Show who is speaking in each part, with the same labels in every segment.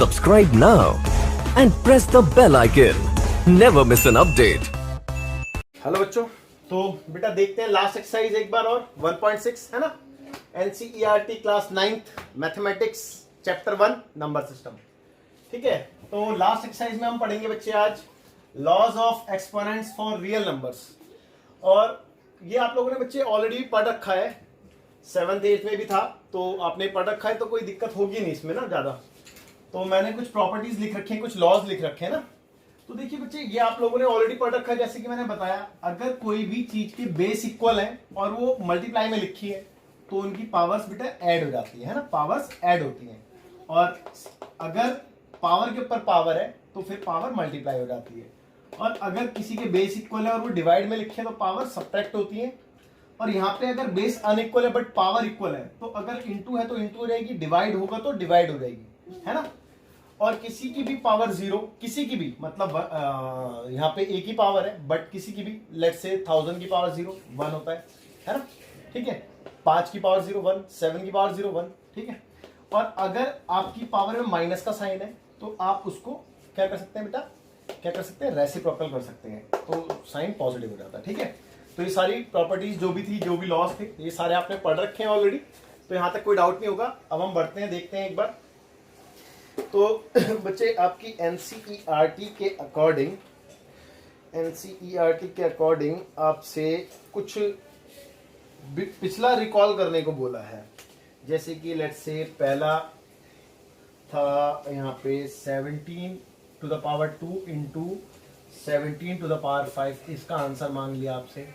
Speaker 1: Subscribe now and press the bell icon. Never miss an update.
Speaker 2: Hello बच्चों, तो बेटा देखते हैं लास्ट एक्सरसाइज एक बार और 1.6 है ना, NCERT class 9th mathematics chapter 1 number system. ठीक है, तो लास्ट एक्सरसाइज में हम पढ़ेंगे बच्चे आज laws of exponents for real numbers. और ये आप लोगों ने बच्चे ऑलरेडी पढ़ रखा है, 7th 8th में भी था, तो आपने पढ़ रखा है तो कोई दिक्कत होगी नहीं इसमें ना ज़्यादा। तो मैंने कुछ प्रॉपर्टीज लिख रखी हैं, कुछ लॉज लिख रखे हैं ना। तो देखिए बच्चे, ये आप लोगों ने ऑलरेडी पढ़ रखा है, जैसे कि मैंने बताया, अगर कोई भी चीज के बेस इक्वल है और वो मल्टीप्लाई में लिखी है तो उनकी पावर्स बेटा ऐड हो जाती है ना, पावर्स ऐड होती हैं। और अगर पावर के ऊपर पावर है तो फिर पावर मल्टीप्लाई हो जाती है। और अगर किसी के बेस इक्वल है और वो डिवाइड में लिखे तो पावर सब्ट्रैक्ट होती है। और यहाँ पे अगर बेस अनइक्वल है बट पावर इक्वल है तो अगर इंटू है तो इंटू हो जाएगी, डिवाइड होगा तो डिवाइड हो जाएगी, है ना। और किसी की भी पावर जीरो, किसी की भी मतलब यहाँ पे एक ही पावर है बट किसी की भी, लेट से 1000 की पावर 0 1 होता है ना। ठीक है, 5 की पावर 0 1, 7 की पावर 0 1। ठीक है, और अगर आपकी पावर में माइनस का साइन है तो आप उसको क्या कर सकते हैं बेटा, क्या कर सकते हैं, रेसिप्रोकल कर सकते हैं, तो साइन पॉजिटिव हो जाता है। ठीक है, तो ये सारी प्रॉपर्टीज जो भी थी, जो भी लॉस थे, ये सारे आपने पढ़ रखे हैं ऑलरेडी, तो यहाँ तक कोई डाउट नहीं होगा। अब हम बढ़ते हैं, देखते हैं एक बार। तो बच्चे आपकी एनसीईआरटी के अकॉर्डिंग आपसे कुछ पिछला रिकॉल करने को बोला है। जैसे कि लेट्स से पहला था यहाँ पे 17 to the power 2 into 17 to the power 5, इसका आंसर मांग लिया आपसे।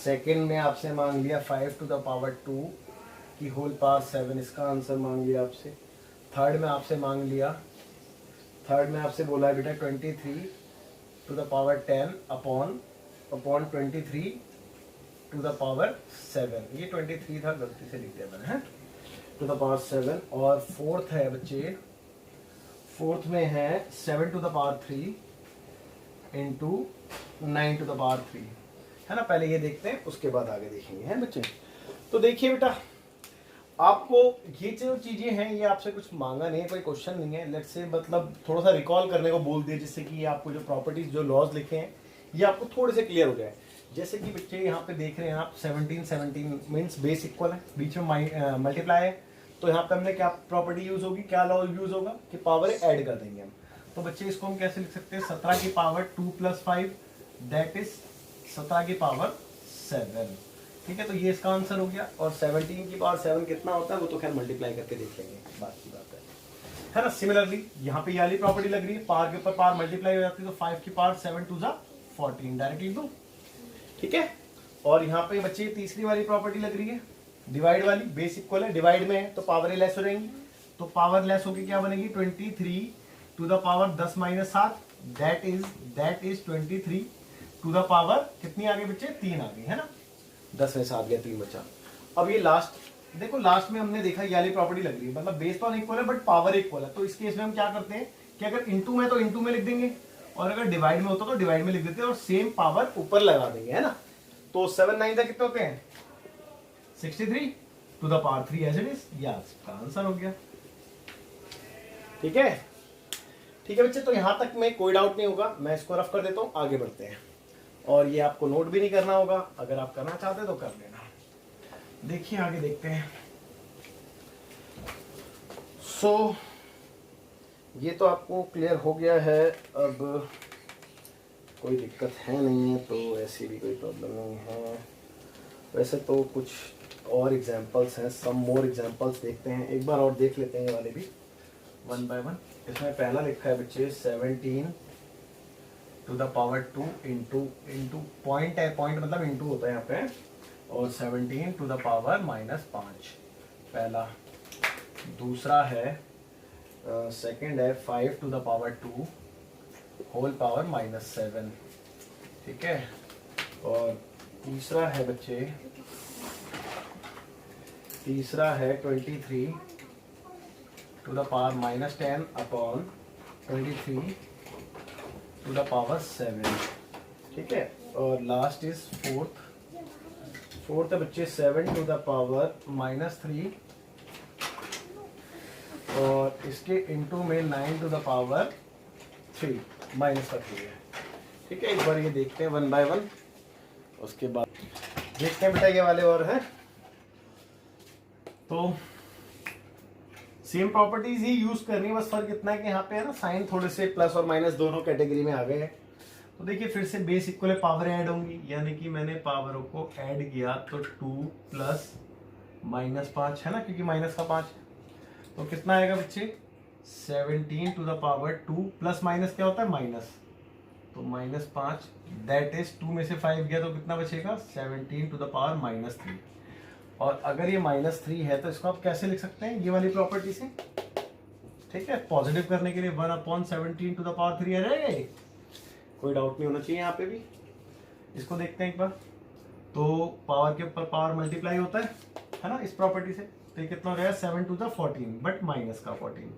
Speaker 2: सेकंड में आपसे मांग लिया 5 टू द पावर 2 की होल पावर 7, इसका आंसर मांग लिया आपसे। थर्ड में आपसे मांग लिया, थर्ड में आपसे बोला है बेटा 23 to the power 10 upon 23 to the power 7, ये 23 था, गलती से लिख दिया मैंने, है टू द पावर 7। और फोर्थ है बच्चे, फोर्थ में है 7 to the power 3 into 9 to the power 3, है ना। पहले ये देखते हैं, उसके बाद आगे देखेंगे, है बच्चे। तो देखिए बेटा, आपको ये जो चीजें हैं ये आपसे कुछ मांगा नहीं है, कोई क्वेश्चन नहीं है, लेट्स से मतलब थोड़ा सा रिकॉल करने को बोल दिया, जिससे कि आपको जो प्रॉपर्टीज, जो लॉज लिखे हैं ये आपको थोड़े से क्लियर हो जाए। जैसे कि बच्चे यहाँ पे देख रहे हैं आप, 17 मीन्स बेस इक्वल है, बीच में मल्टीप्लाई है, तो यहाँ पे हमने क्या प्रॉपर्टी यूज होगी, क्या लॉ यूज होगा कि पावर ऐड कर देंगे हम। तो बच्चे इसको हम कैसे लिख सकते हैं, 17 की पावर 2 + 5 दैट इज 17 की पावर 7। ठीक है, तो ये इसका आंसर हो गया। और 17 की पावर 7 कितना होता है वो तो खैर मल्टीप्लाई करके देख लेंगे, बात की बात है ना। सिमिलरली यहाँ पे ये वाली प्रॉपर्टी लग रही है, पावर के ऊपर पावर मल्टीप्लाई हो जाती है, तो 5 की पावर 7 2 = 14 डायरेक्टली दो। ठीक है, और यहाँ पे बच्चे तीसरी वाली प्रॉपर्टी लग रही है, डिवाइड वाली, बेस इक्वल है, डिवाइड में है तो पावर लेस हो जाएंगी, तो पावर लेस होगी क्या बनेगी, 23 to the power 10 - 7 that is 23 to the power कितनी आगे बच्चे, 3 आ गई, है ना। 10 में 7 गया, 3 बचा। अब ये लास्ट देखो, लास्ट में हमने देखा ये वाली प्रॉपर्टी लग रही है, मतलब बेस तो इक्वल है बट पावर इक्वल है, तो इस केस में हम क्या करते हैं कि अगर इंटू में तो इंटू में लिख देंगे, और अगर डिवाइड में होता तो डिवाइड में लिख देते हैं, और सेम पावर ऊपर लगा देंगे, है ना। तो 7 9 कितने होते हैं, 63 to the power 3 as it is, या इसका आंसर हो गया। ठीक है, ठीक है बच्चे, तो यहां तक में कोई डाउट नहीं होगा, मैं इसको रफ कर देता हूं, आगे बढ़ते हैं। और ये आपको नोट भी नहीं करना होगा, अगर आप करना चाहते हैं तो कर लेना। देखिए आगे देखते हैं। सो ये तो आपको क्लियर हो गया है, अब कोई दिक्कत है नहीं है, तो ऐसी भी कोई प्रॉब्लम नहीं है। वैसे तो कुछ और एग्जांपल्स हैं, सम मोर एग्जांपल्स देखते हैं, एक बार और देख लेते हैं ये वाले भी 1 by 1। इसमें पहला लिखा है बच्चे 17 to the power 2 into point है, पॉइंट मतलब इंटू होता है यहाँ पे, और 17 टू द पावर -5 पहला। दूसरा है सेकंड है 5 to the power 2 whole power -7। ठीक है, और तीसरा है बच्चे, तीसरा है 23 to the power -10 upon 23 to the power 7। ठीक है, और लास्ट इज फोर्थ है बच्चे 7 टू द पावर -3 और इसके इंटू में 9 टू द पावर 3 माइनस का 3 है। ठीक है, एक बार ये देखते हैं 1 बाय 1, उसके बाद देखते हैं बेटा ये वाले और हैं। तो सेम प्रॉपर्टीज ही यूज करनी है, बस फर्क इतना है कि यहाँ पे है ना साइन थोड़े से प्लस और माइनस दोनों कैटेगरी में आ गए हैं। तो देखिए फिर से बेस इक्वल है, पावर ऐड होंगी, यानी कि मैंने पावरों को ऐड किया तो 2 प्लस माइनस 5 है ना, क्योंकि माइनस का 5 है। तो कितना आएगा बच्चे 17 to the power 2 plus minus क्या होता है माइनस, तो माइनस 5 दैट इज 2 में से 5 गया तो कितना बचेगा 17 टू द पावर माइनस 3। और अगर ये माइनस 3 है तो इसको आप कैसे लिख सकते हैं ये वाली प्रॉपर्टी से, ठीक है, पॉजिटिव करने के लिए 1/17 टू द पावर 3 आ जाएगा ये, कोई डाउट नहीं होना चाहिए यहाँ पे भी। इसको देखते हैं एक बार, तो पावर के ऊपर पावर मल्टीप्लाई होता है ना इस प्रॉपर्टी से, तो ये कितना हो जाएगा 7 टू द 14 बट माइनस का 14।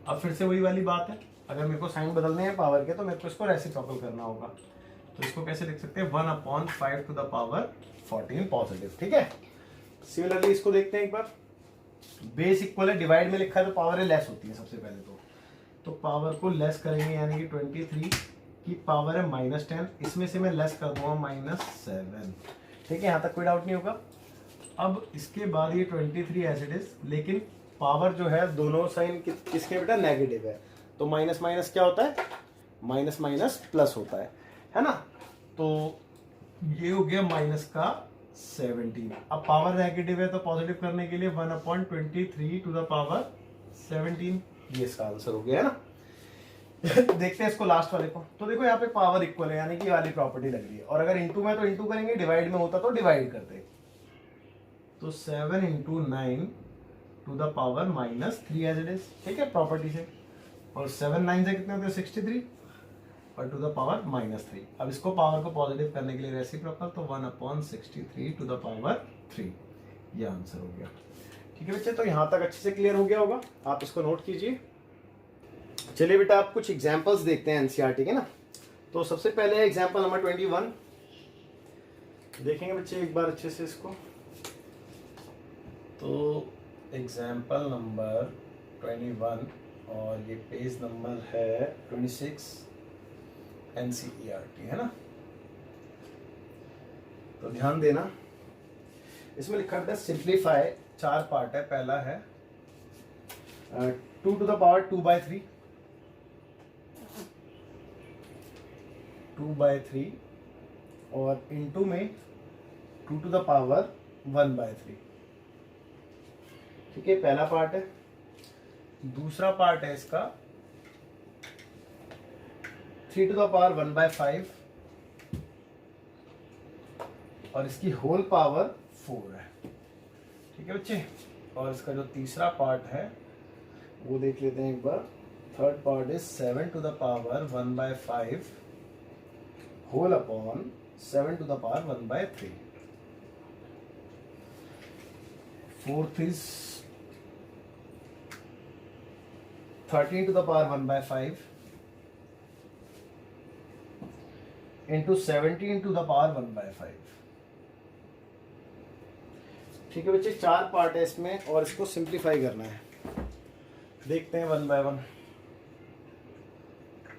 Speaker 2: अब फिर से वही वाली बात है, अगर मेरे को साइन बदलने हैं पावर के तो मेरे को इसको रेसिप्रोकल करना होगा, तो इसको कैसे लिख सकते हैं 1/5 टू द पावर 14 पॉजिटिव। ठीक है, सिमिलरली इसको देखते हैं एक बार, बेस इक्वल है, डिवाइड में लिखा है तो पावर लेस होती है सबसे पहले तो पावर को लेस करेंगे, यानी कि 23 की पावर है -10, इसमें से मैं लेस कर दूंगा -7। ठीक है, यहाँ तक कोई डाउट नहीं होगा। अब इसके बाद ये 23 एज इट इज, लेकिन पावर जो है दोनों साइन किसके बेटा नेगेटिव है, तो माइनस माइनस क्या होता है माइनस माइनस प्लस होता है ना। तो ये हो गया माइनस का 17। अब पावर नेगेटिव है तो पॉजिटिव करने के लिए 1/23 टू द पावर 17, ये इसका आंसर हो गया है ना। देखते हैं इसको लास्ट वाले को, तो देखो यहाँ पे पावर इक्वल है, यानी कि ये वाली प्रॉपर्टी लग रही है, और अगर इंटू में तो इंटू करेंगे, डिवाइड में होता तो डिवाइड करते, तो 7 × 9 to the power -3 as it is. ठीक है, प्रॉपर्टी से, और 7 9 से कितने होते हैं 63 और टू द पावर -3। अब इसको पावर को पॉजिटिव करने के लिए रेसिप्रोकल, तो 1/63 टू द पावर 3, ये आंसर हो गया। ठीक है बच्चे, तो यहाँ तक अच्छे से क्लियर हो गया होगा, आप इसको नोट कीजिए। चलिए बेटा आप कुछ एग्जांपल्स देखते हैं एनसीईआरटी के ना। तो सबसे पहले एग्जांपल नंबर 21 देखेंगे बच्चे एक बार अच्छे से इसको। तो एग्जांपल नंबर 21 और ये पेज नंबर है 26 एनसीईआरटी है ना। तो ध्यान देना, इसमें लिखा है सिंप्लीफाई, 4 पार्ट है। पहला है 2 टू द पावर 2/3, 2/3 और इनटू में 2 टू द पावर 1/3। ठीक है, पहला पार्ट है। दूसरा पार्ट है इसका 3 टू द पावर 1/5 और इसकी होल पावर 4 है। ठीक है बच्चे, और इसका जो तीसरा पार्ट है वो देख लेते हैं एक बार। Third part is 7 to the power 1/5 whole upon 7 to the power 1/3। Fourth is 13 to the power 1/5 into 17 to the power 1/5। ठीक है बच्चे, 4 पार्ट है इसमें और इसको सिंप्लीफाई करना है। देखते हैं 1 बाय 1।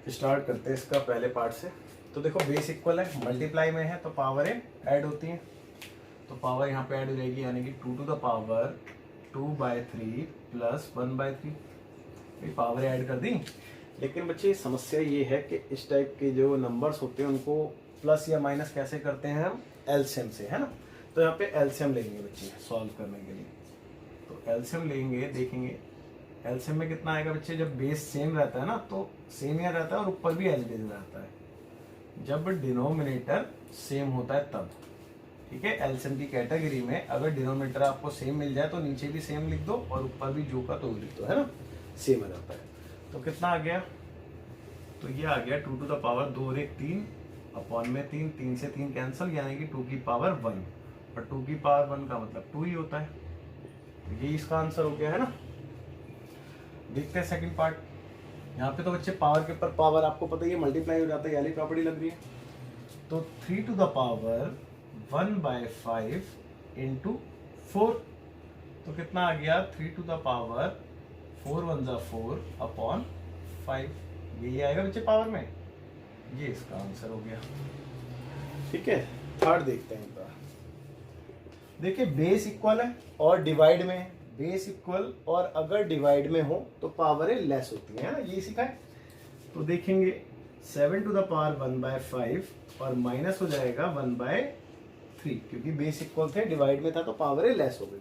Speaker 2: स्टार्ट करते हैं इसका पहले पार्ट से। तो देखो बेस इक्वल है, मल्टीप्लाई में है तो पावरें ऐड होती हैं, तो पावर यहाँ पे ऐड हो जाएगी, यानी कि 2 to the power 2/3 plus 1/3। Power add कर दी। लेकिन बच्चे समस्या ये है कि इस टाइप के जो नंबर्स होते हैं उनको प्लस या माइनस कैसे करते हैं हम, एलसीएम से, है ना। तो यहाँ पे एलसीएम लेंगे बच्चे सॉल्व करने के लिए। तो एलसीएम लेंगे, देखेंगे एलसीएम में कितना आएगा बच्चे। जब बेस सेम रहता है ना तो सेम यहाँ रहता है और ऊपर भी एज रहता है, जब डिनोमिनेटर सेम होता है तब। ठीक है, एलसीएम की कैटेगरी में अगर डिनोमिनेटर आपको सेम मिल जाए तो नीचे भी सेम लिख दो और ऊपर भी जो का तो लिख दो, है ना, सेम आ जाता है। तो कितना आ गया, तो ये आ गया 2 टू द पावर 2 और 1 3 अपॉन में 3, 3 से 3 कैंसिल, यानी कि 2 की पावर 1, और 2 की पावर 1 का मतलब 2 ही होता है। तो ये इसका आंसर हो गया, है ना। देखते हैं सेकंड पार्ट। यहाँ पे तो बच्चे पावर के ऊपर पावर आपको पता ही है मल्टीप्लाई हो जाता है, यानी प्रॉपर्टी लग रही है। तो 3 टू द पावर 1/5 इंटू 4, तो कितना आ गया 3 टू द पावर 4 1 जा 4 अपॉन 5, यही आएगा बच्चे पावर में, ये इसका आंसर हो गया। ठीक है, थर्ड देखते हैं एक बार। देखिए बेस इक्वल है और डिवाइड में है, बेस इक्वल और अगर डिवाइड में हो तो पावर लेस होती है ना, ये सीखा है। तो देखेंगे 7 टू द पावर 1/5 और माइनस हो जाएगा 1/3, क्योंकि बेस इक्वल थे डिवाइड में था तो पावर लेस हो गई।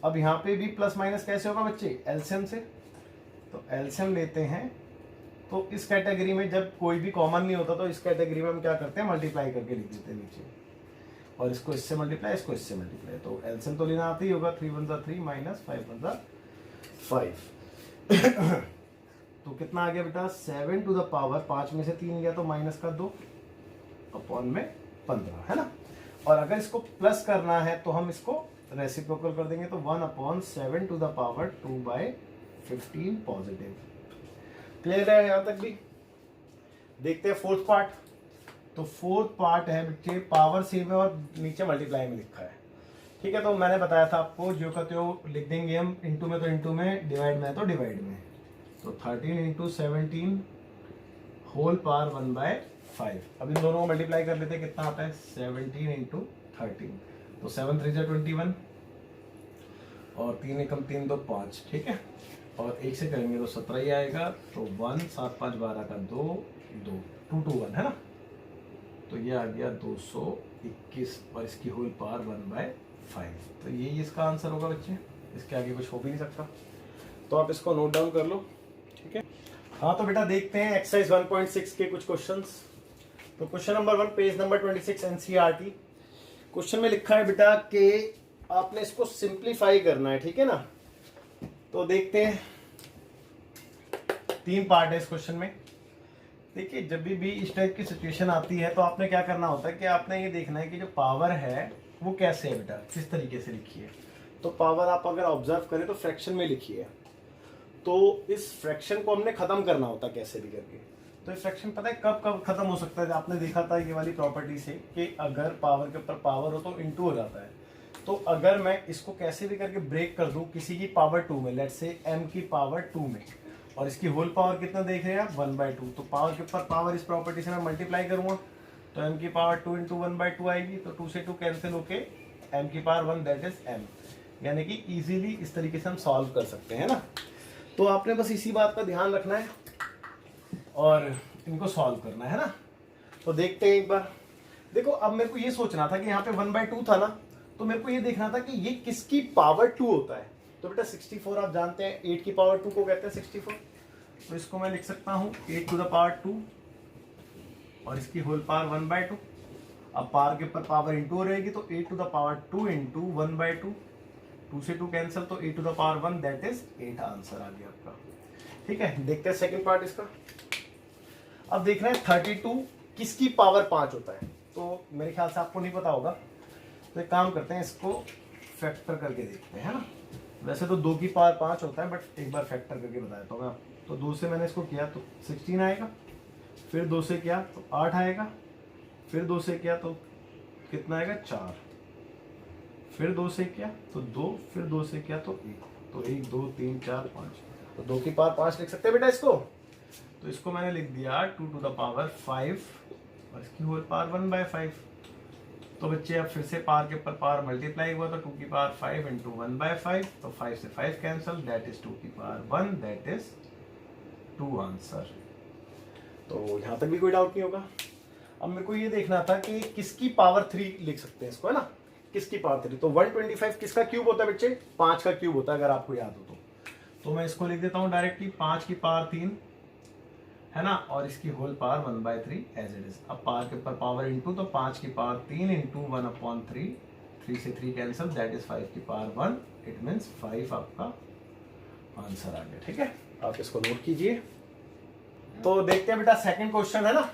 Speaker 2: अब यहाँ पे भी प्लस माइनस कैसे होगा बच्चे, एलसीएम से। तो एलसीएम लेते हैं, तो इस कैटेगरी में जब कोई भी कॉमन नहीं होता तो इस कैटेगरी में हम क्या करते हैं, मल्टीप्लाई करके लिख देते हैं नीचे, और इसको इससे मल्टीप्लाई, इसको इससे मल्टीप्लाई। तो एलसीएम तो लेना आती ही होगा, 3 1 जा 3 माइनस 5 1 जा 5। तो कितना आ गया बेटा, 7 टू द पावर 5 में से 3 गया तो माइनस का 2 अपॉन में 15, है ना। और अगर इसको प्लस करना है तो हम इसको रेसिप्रोकल कर देंगे, तो 1/7 to the power 2/15 positive. Clear है यहां तक भी। देखते हैं फोर्थ पार्ट। तो फोर्थ पार्ट है बच्चे पावर सेम है और नीचे मल्टीप्लाई में लिखा है। ठीक है, तो मैंने बताया था आपको जो का त्यो लिख देंगे हम, इंटू में तो इंटू में, डिवाइड में तो डिवाइड में। तो 13 इंटू 17 होल पावर 1/5। अब इन दोनों को मल्टीप्लाई कर लेते हैं, कितना आता है 17 इंटू 13। तो 7 3 जा 21 और 3 एकम 3 2 5। ठीक है, और 1 से करेंगे तो 17 ही आएगा। तो 1 7 5 12 का 2 2 2 2 1 है ना। तो ये आ गया 221 और इसकी होल पावर 1/5। तो यही इसका आंसर होगा बच्चे, इसके आगे कुछ हो भी नहीं सकता। तो आप इसको नोट डाउन कर लो। ठीक है, हाँ तो बेटा देखते हैं एक्सरसाइज 1.6 के कुछ क्वेश्चंस। तो question number 1 page number 26 NCERT. Question में लिखा है बेटा कि आपने इसको सिंप्लीफाई करना है। ठीक है ना, तो देखते हैं 3 पार्ट है इस क्वेश्चन में। देखिए जब भी इस टाइप की सिचुएशन आती है तो आपने क्या करना होता है कि आपने ये देखना है कि जो पावर है वो कैसे है बेटा, किस तरीके से लिखी है। तो पावर आप अगर ऑब्जर्व करें तो फ्रैक्शन में लिखी है, तो इस फ्रैक्शन को हमने खत्म करना होता है कैसे भी करके। तो ये फ्रैक्शन पता है कब कब खत्म हो सकता है, आपने देखा था ये वाली प्रॉपर्टी से कि अगर पावर के ऊपर पावर हो तो इनटू हो जाता है। तो अगर मैं इसको कैसे भी करके ब्रेक कर दूं किसी की पावर 2 में, लेट्स से m की पावर 2 में, और इसकी होल पावर कितना देख रहे हैं आप 1/2। तो पावर के ऊपर पावर इस प्रॉपर्टी से मैं मल्टीप्लाई करूंगा तो m की पावर 2 इंटू 1/2 आएगी। तो 2 से 2 कैंसिल होके m की पावर 1 दैट इज m, यानी कि इजीली इस तरीके से हम सॉल्व कर सकते हैं ना। तो आपने बस इसी बात का ध्यान रखना है और इनको सॉल्व करना है ना। तो देखते हैं एक बार। देखो अब मेरे को ये सोचना था कि यहाँ पे 1/2 था ना, तो मेरे को ये देखना था कि ये किसकी पावर 2 होता है। तो बेटा 64 आप जानते हैं 8 की पावर 2 को कहते हैं 64। तो इसको मैं लिख सकता हूँ 8 टू द पावर 2 और इसकी होल पावर 1/2। अब पावर के ऊपर पावर इंटू हो रहेगी तो 8 टू द पावर 2 इंटू 1/2, 2 से 2 कैंसिल तो 8 to the power 1 that is 8 answer आ गया आपका। ठीक है, देखते हैं सेकंड पार्ट इसका। अब देख रहे हैं 32 किसकी पावर 5 होता है। तो मेरे ख्याल से आपको नहीं पता होगा, तो एक काम करते हैं इसको फैक्टर करके देखते हैं, है ना। वैसे तो 2 की पावर 5 होता है बट एक बार फैक्टर करके बताया तो मैं। तो 2 से मैंने इसको किया तो 16 आएगा, फिर 2 से किया तो 8 आएगा, फिर 2 से किया तो कितना आएगा 4, फिर 2 से किया तो 2, फिर 2 से किया तो 1। तो 1 2 3 4 5, तो 2 की पावर 5 लिख सकते हैं बेटा इसको। तो इसको मैंने लिख दिया 2 टू द पावर 5 और इसकी होल पावर 1/5। तो बच्चे अब फिर से पावर के ऊपर पावर मल्टीप्लाई हुआ तो 2 की पावर 5 इंटू 1/5। तो 5 से 5 कैंसिल दैट इज 2 की पावर 1 दैट इज 2 आंसर। तो यहाँ तक भी कोई डाउट नहीं होगा। अब मेरे को ये देखना था कि किसकी पावर 3 लिख सकते हैं इसको, है ना, किसकी पावर 3। तो 125 किसका क्यूब होता है बच्चे, 5 का क्यूब होता है अगर आपको याद हो तो मैं इसको लिख देता हूँ डायरेक्टली 5 की पावर 3, है ना, और इसकी whole power 1/3 as it is. अब पावर के ऊपर पावर इंटू तो 5 की पावर 3 इंटू 1/3, 3 से 3 कैंसिल दैट इज 5 की पावर 1, इट मीन्स 5 आपका आंसर आ गया। ठीक है, आप इसको नोट कीजिए। तो देखते हैं बेटा सेकंड क्वेश्चन, है ना।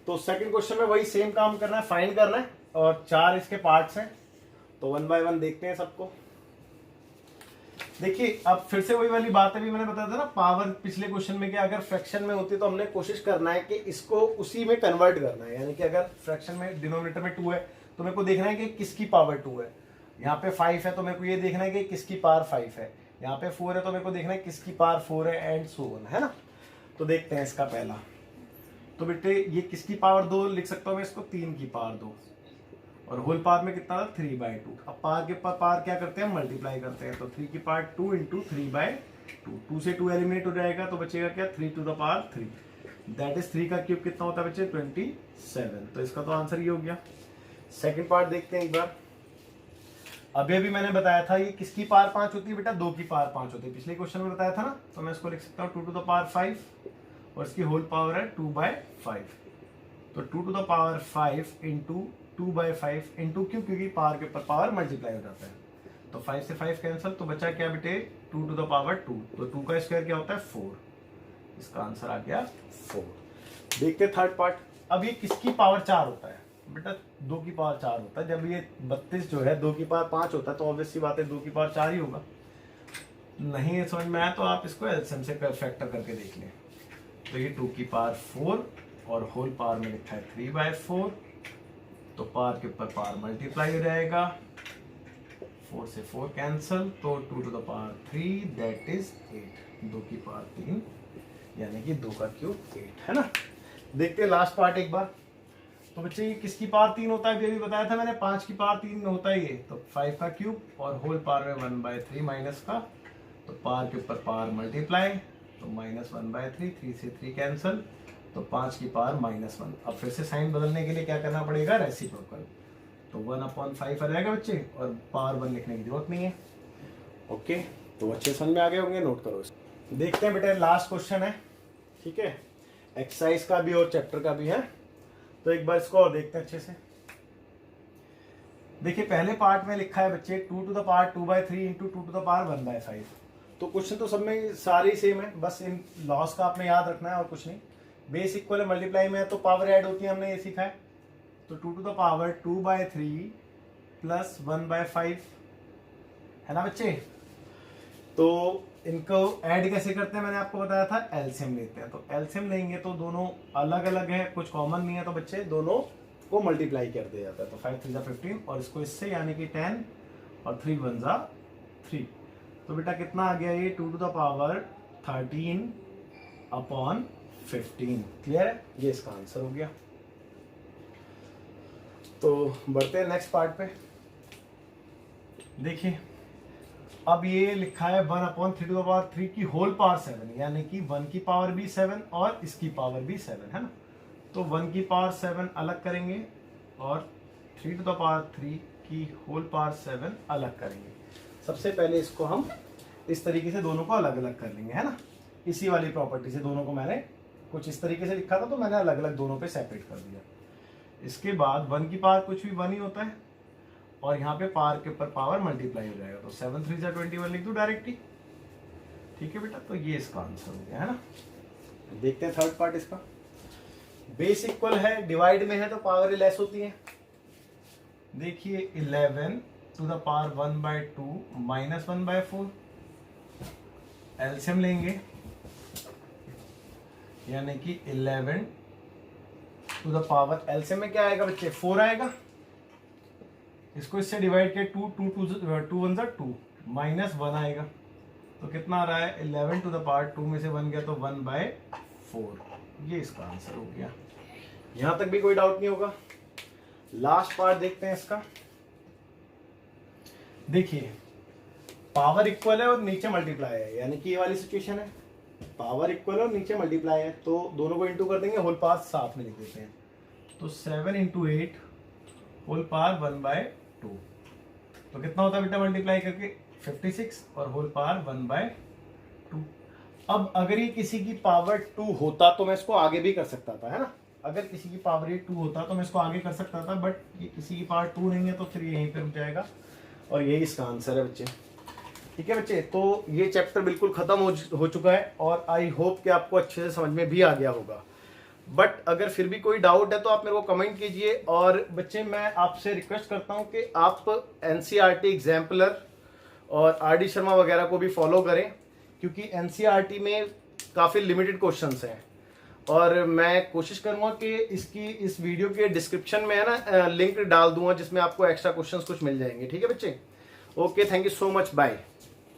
Speaker 2: तो सेकंड क्वेश्चन में वही सेम काम करना है, फाइंड करना है और 4 इसके पार्ट्स हैं। तो 1 बाय 1 देखते हैं सबको। देखिए अब फिर से वही वाली बात है, भी मैंने बताया था ना पावर पिछले क्वेश्चन में कि अगर फ्रैक्शन में होती तो हमने कोशिश करना है कि इसको उसी में कन्वर्ट करना है। यानी कि अगर फ्रैक्शन में डिनोमिनेटर में 2 है तो मेरे को देखना है कि किसकी पावर 2 है। यहाँ पे 5 है तो मेरे को ये देखना है कि किसकी पावर 5 है। यहाँ पे 4 है तो मेरे को देखना है किसकी पावर 4 है एंड सो ऑन, है ना। तो देखते हैं इसका पहला, तो बेटे ये किसकी पावर 2 लिख सकता हूँ मैं इसको, 3 की पावर 2, और होल पावर में कितना था 3/2। अब पावर के पावर क्या करते हैं, मल्टीप्लाई करते हैं, तो 3 की पावर 2 इंटू 3/2, 2 से 2 एलिमिनेट हो जाएगा तो बचेगा क्या 3 to the power 3, that is 3 का क्यूब कितना होता है बच्चे 27। तो इसका तो आंसर ये हो गया। सेकंड पार्ट देखते हैं एक बार। अभी मैंने बताया था ये किसकी पावर 5 होती है बेटा, 2 की पावर 5 होती है, पिछले क्वेश्चन में बताया था ना। तो मैं इसको लिख सकता हूँ 2 टू द पावर 5 और इसकी होल पावर है 2/5, तो 2 to the power 5 into 2/5 into क्यों, क्योंकि पावर के ऊपर पावर मल्टीप्लाई हो जाता है, तो 5 से 5 कैंसिल, तो बचा क्या बेटे 2 टू द पावर 2, तो 2 का स्क्वायर क्या होता है 4, इसका आंसर आ गया 4। देखते थर्ड पार्ट। अब ये किसकी पावर 4 होता है बेटा, 2 की पावर 4 होता है। जब ये 32 जो है 2 की पावर 5 होता है तो ऑब्वियस सी बात है 2 की पावर 4 ही होगा। नहीं समझ में आया तो आप इसको एलसीएम से फैक्टर करके देख लें। तो ये 2 की पावर 4 और होल पावर में लिखा है 3/4, तो पावर के ऊपर पावर मल्टीप्लाई हो जाएगा, 4 से 4 कैंसिल, तो 2 to the power 3 that is 8, 2 की पावर 3 यानी कि 2 का क्यूब 8, है ना। देखते हैं लास्ट पार्ट एक बार। तो बच्चे ये किसकी पावर 3 होता है, ये भी बताया था मैंने, 5 की पावर 3 होता है ये, तो 5 का क्यूब और होल पावर में 1/3 माइनस का, तो पावर के ऊपर पावर मल्टीप्लाई, तो -1/3, 3 से 3 कैंसिल, तो 5 की पावर -1। अब फिर से साइन बदलने के लिए क्या करना पड़ेगा, रेसिप्रोकल, तो 1/5 आ जाएगा बच्चे, और पावर 1 लिखने की जरूरत नहीं है। ओके, तो अच्छे समझ में आ गए होंगे, नोट करो इसको। देखते हैं बेटे लास्ट क्वेश्चन है, ठीक है, एक्सरसाइज का भी और चैप्टर का भी है, तो एक बार इसको और देखते हैं अच्छे से। देखिए पहले पार्ट में लिखा है बच्चे 2 to the power 2/3 into 2 to the power 1/5। तो क्वेश्चन तो सब में सारे ही सेम है, बस इन लॉस का आपने याद रखना है और कुछ नहीं। बेस इक्वल है, मल्टीप्लाई में है तो पावर ऐड होती है, हमने ये सीखा है। तो 2 टू द पावर 2/3 प्लस 1/5 है ना बच्चे। तो इनको ऐड कैसे करते हैं मैंने आपको बताया था, एलसीएम लेते हैं। तो एलसीएम लेंगे तो दोनों अलग अलग है, कुछ कॉमन नहीं है, तो बच्चे दोनों को मल्टीप्लाई कर दिया जाता है। तो 5 3 15 और इसको इससे यानी कि 10 और 3 1 3। तो बेटा कितना आ गया ये 2 टू द पावर 13/15। क्लियर है, ये इसका आंसर हो गया। तो बढ़ते हैं नेक्स्ट पार्ट पे। देखिए अब ये लिखा है 1/3 टू द पावर 3 की होल पावर 7, यानी कि 1 की पावर भी 7 और इसकी पावर भी 7 है ना। तो 1 की पावर 7 अलग करेंगे और 3 टू द पावर 3 की होल पावर 7 अलग करेंगे। सबसे पहले इसको हम इस तरीके से दोनों को अलग अलग कर लेंगे, है ना। इसी वाली प्रॉपर्टी से दोनों को मैंने कुछ इस तरीके से लिखा था, तो मैंने अलग अलग दोनों पे सेपरेट कर दिया। इसके बाद 1 की पावर कुछ भी 1 ही होता है, और यहाँ पे पावर के ऊपर पावर मल्टीप्लाई हो जाएगा, तो 7 3 21 लिख दो डायरेक्टली। ठीक है बेटा, तो ये इसका आंसर हो गया, है ना। देखते हैं थर्ड पार्ट इसका। बेस इक्वल है, डिवाइड में है तो पावर लेस होती है। देखिए 11 to the power 1/2 minus 1/4, LCM लेंगे यानी कि 11 टू द पावर, एलसीएम में क्या आएगा बच्चे 4 आएगा। इसको इससे डिवाइड किया 2 2 1 2 माइनस 1 आएगा, तो कितना आ रहा है 11 टू द पावर 2 में से 1 गया तो 1/4। ये इसका आंसर हो गया। यहां तक भी कोई डाउट नहीं होगा। लास्ट पार्ट देखते हैं इसका। देखिए पावर इक्वल है और नीचे मल्टीप्लाई है, यानी कि ये वाली सिचुएशन है, पावर इक्वल है और नीचे मल्टीप्लाई है, तो दोनों को इंटू कर देंगे, होल पावर साथ में लिख देते हैं। तो 7 × 8 होल पावर 1/2, तो कितना होता है बेटा मल्टीप्लाई करके 56 और होल पावर 1/2। अब अगर ये किसी की पावर 2 होता तो मैं इसको आगे भी कर सकता था, है ना। अगर किसी की पावर ये 2 होता तो मैं इसको आगे कर सकता था, बट ये किसी की पावर 2 नहीं है तो फिर यहीं पे रुक जाएगा, और यही इसका आंसर है बच्चे। ठीक है बच्चे, तो ये चैप्टर बिल्कुल खत्म हो चुका है, और आई होप कि आपको अच्छे से समझ में भी आ गया होगा। बट अगर फिर भी कोई डाउट है तो आप मेरे को कमेंट कीजिए। और बच्चे मैं आपसे रिक्वेस्ट करता हूं कि आप एनसीईआरटी एग्जाम्पलर और आर.डी. शर्मा वगैरह को भी फॉलो करें, क्योंकि एनसीईआरटी में काफ़ी लिमिटेड क्वेश्चंस हैं, और मैं कोशिश करूंगा कि इस वीडियो के डिस्क्रिप्शन में है ना लिंक डाल दूंगा, जिसमें आपको एक्स्ट्रा क्वेश्चंस कुछ मिल जाएंगे। ठीक है बच्चे, okay, thank you so much, bye.